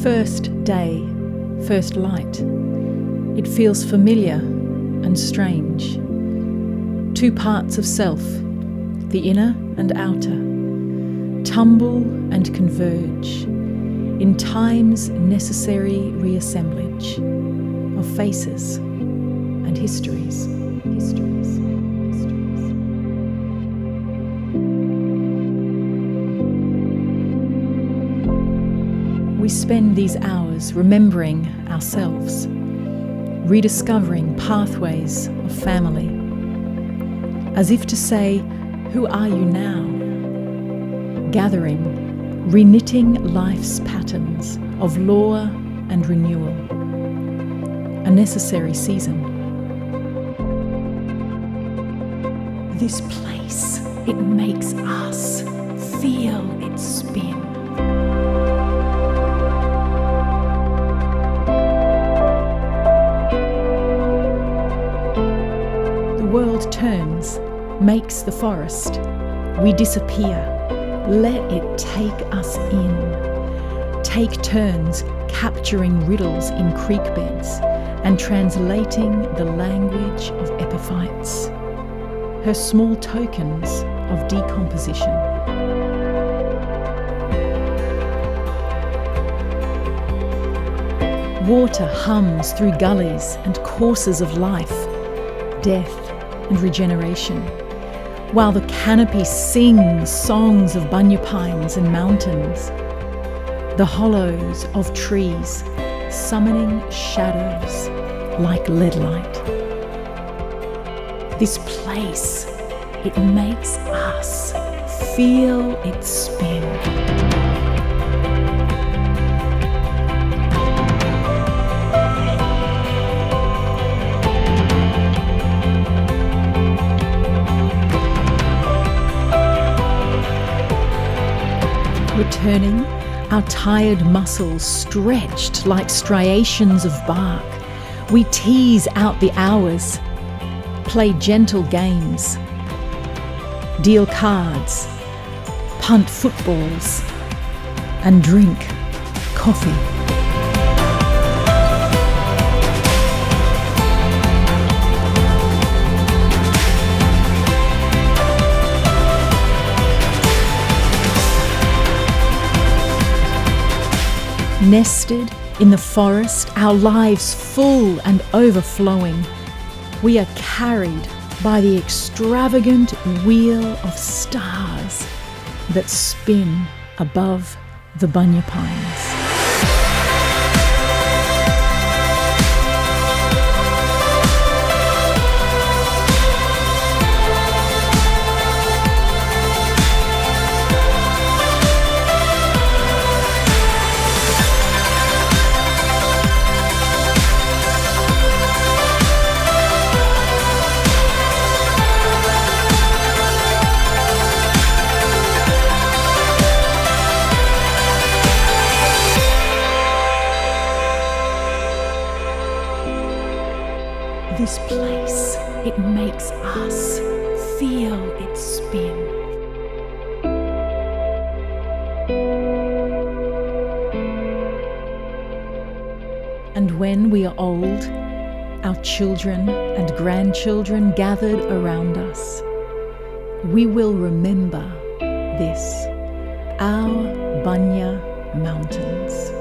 First day, first light. It feels familiar and strange. Two parts of self, the inner and outer, tumble and converge in time's necessary reassemblage of faces and histories. We spend these hours remembering ourselves, rediscovering pathways of family, as if to say, who are you now? Gathering, reknitting life's patterns of law and renewal, a necessary season. This place, it makes us feel its spin. The world turns, makes the forest. We disappear. Let it take us in. Take turns capturing riddles in creek beds and translating the language of epiphytes, her small tokens of decomposition. Water hums through gullies and courses of life, death and regeneration, while the canopy sings songs of Bunya pines and mountains, the hollows of trees summoning shadows like lead light. This place, it makes us feel its spin. Returning, our tired muscles stretched like striations of bark, we tease out the hours, play gentle games, deal cards, punt footballs, and drink coffee. Nested in the forest, our lives full and overflowing, we are carried by the extravagant wheel of stars that spin above the Bunya pines. This place, it makes us feel its spin. And when we are old, our children and grandchildren gathered around us, we will remember this, our Bunya Mountains.